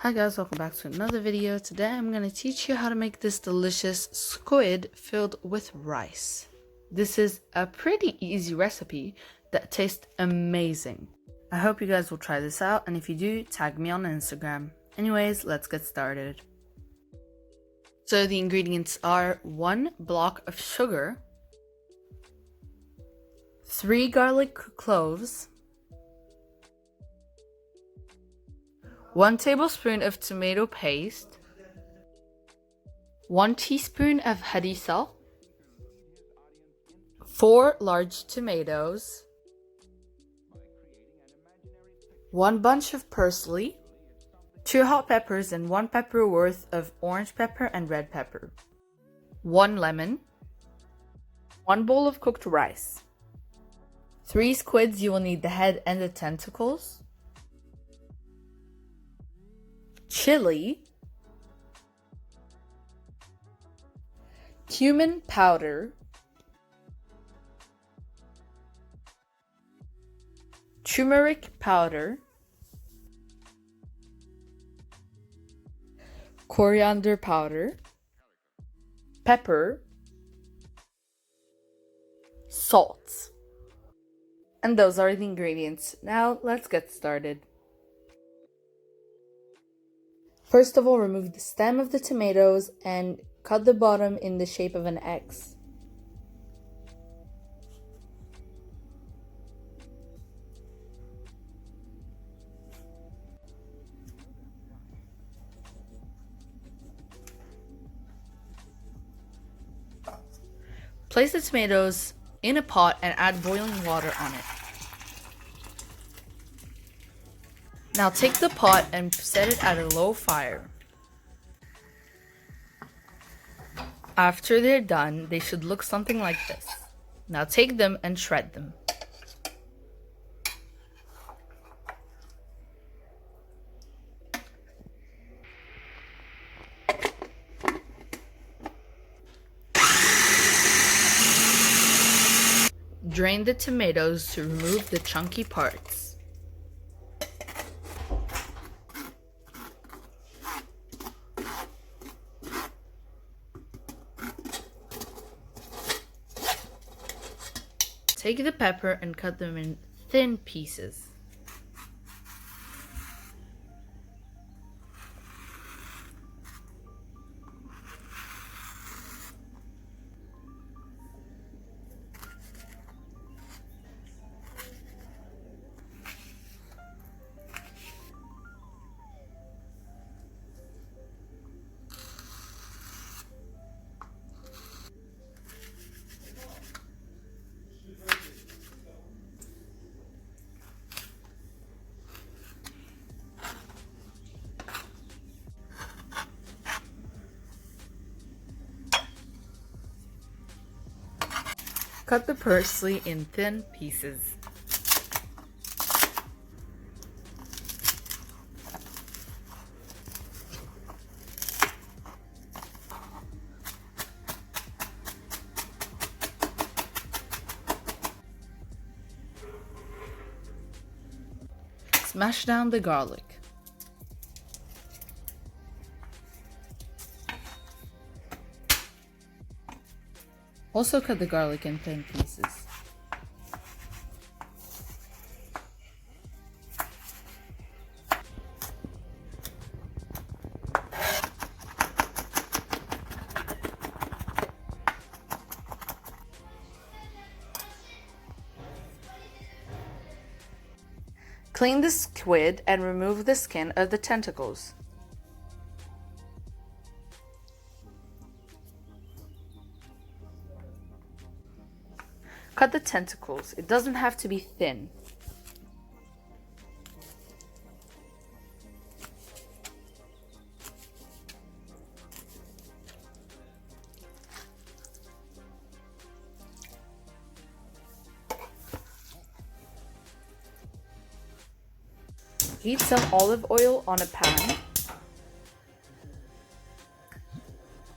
Hi guys, welcome back to another video. Today I'm going to teach you how to make this delicious squid filled with rice. This is a pretty easy recipe that tastes amazing. I hope you guys will try this out, and if you do, tag me on Instagram. Anyways, let's get started. So the ingredients are 1 block of sugar, 3 garlic cloves, 1 tablespoon of tomato paste, 1 teaspoon of harissa, 4 large tomatoes, 1 bunch of parsley, 2 hot peppers and 1 pepper worth of orange pepper and red pepper, 1 lemon, 1 bowl of cooked rice, 3 squids, you will need the head and the tentacles, chilli, cumin powder, turmeric powder, coriander powder, pepper, salt. And those are the ingredients. Now let's get started. First of all, remove the stem of the tomatoes and cut the bottom in the shape of an X. Place the tomatoes in a pot and add boiling water on it. Now take the pot and set it at a low fire. After they're done, they should look something like this. Now take them and shred them. Drain the tomatoes to remove the chunky parts. Take the pepper and cut them in thin pieces. Cut the parsley in thin pieces. Smash down the garlic. Also cut the garlic in thin pieces. Clean the squid and remove the skin of the tentacles. Cut the tentacles. It doesn't have to be thin. Heat some olive oil on a pan.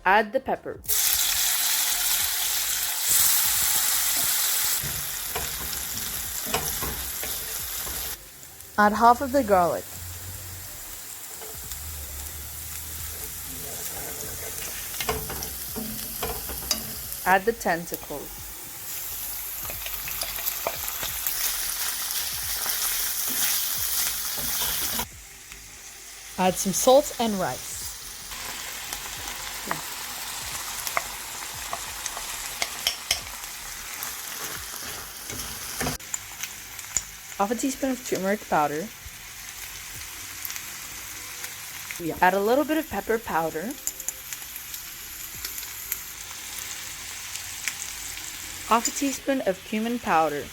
Add the pepper. Add half of the garlic. Add the tentacles. Add some salt and rice. Half a teaspoon of turmeric powder. Add a little bit of pepper powder. Half a teaspoon of cumin powder.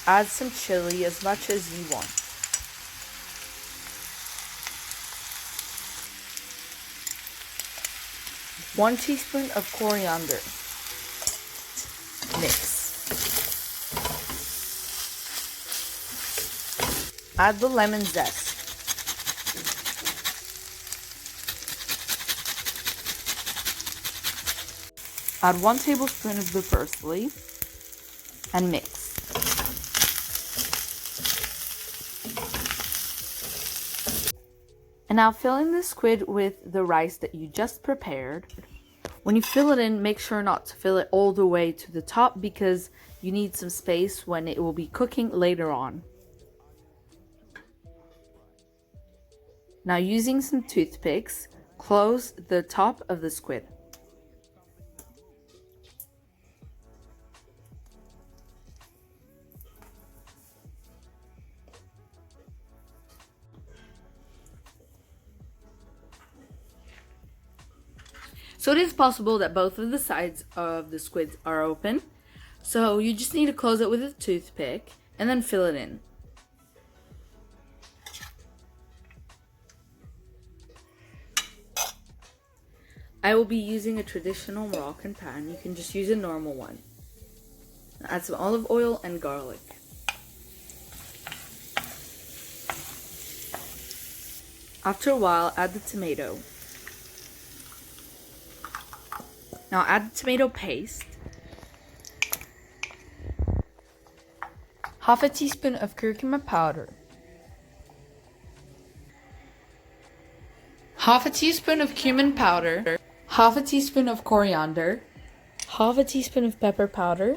Add some chili, as much as you want. One teaspoon of coriander. Mix. Add the lemon zest. Add 1 tablespoon of the parsley and mix. And now fill in the squid with the rice that you just prepared. When you fill it in, make sure not to fill it all the way to the top because you need some space when it will be cooking later on. Now using some toothpicks, close the top of the squid. So it is possible that both of the sides of the squids are open. So you just need to close it with a toothpick and then fill it in. I will be using a traditional Moroccan pan. You can just use a normal one. Add some olive oil and garlic. After a while, add the tomato. Now add the tomato paste. Half a teaspoon of curcuma powder. Half a teaspoon of cumin powder. Half a teaspoon of coriander. Half a teaspoon of pepper powder.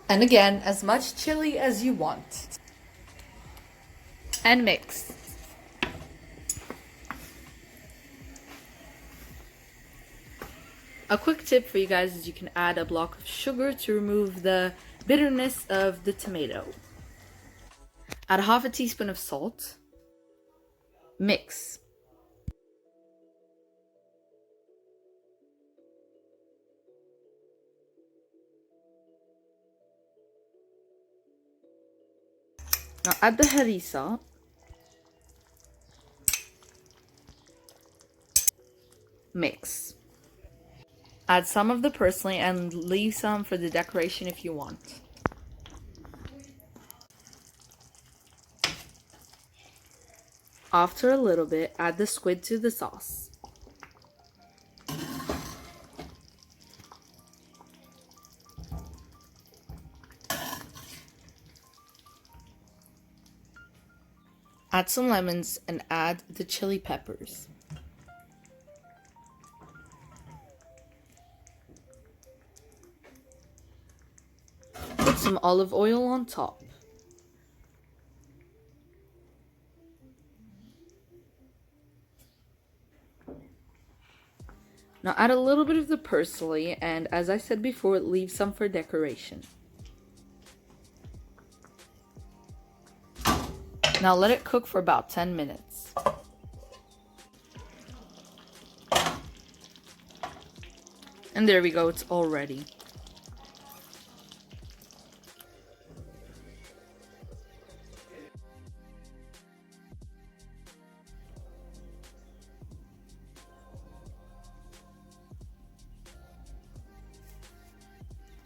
And again, as much chili as you want. And mix. A quick tip for you guys is you can add a block of sugar to remove the bitterness of the tomato. Add half a teaspoon of salt. Mix. Now add the harissa. Mix. Add some of the parsley and leave some for the decoration if you want. After a little bit, add the squid to the sauce. Add some lemons and add the chili peppers. Put some olive oil on top. Now add a little bit of the parsley and, as I said before, leave some for decoration. Now let it cook for about 10 minutes. And there we go, it's all ready.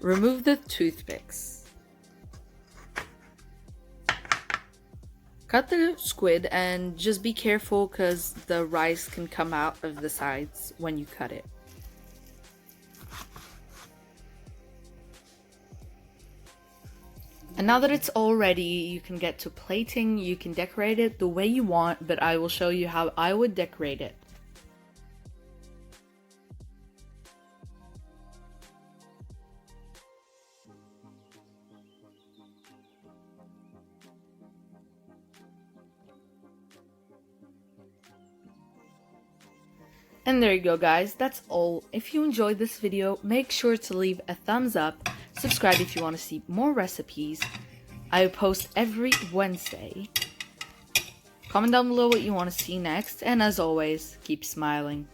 Remove the toothpicks. Cut the squid and just be careful because the rice can come out of the sides when you cut it. And now that it's all ready, you can get to plating. You can decorate it the way you want, but I will show you how I would decorate it. And there you go, guys, that's all. If you enjoyed this video, make sure to leave a thumbs up, subscribe if you want to see more recipes. I post every Wednesday. Comment down below what you want to see next, and as always, keep smiling.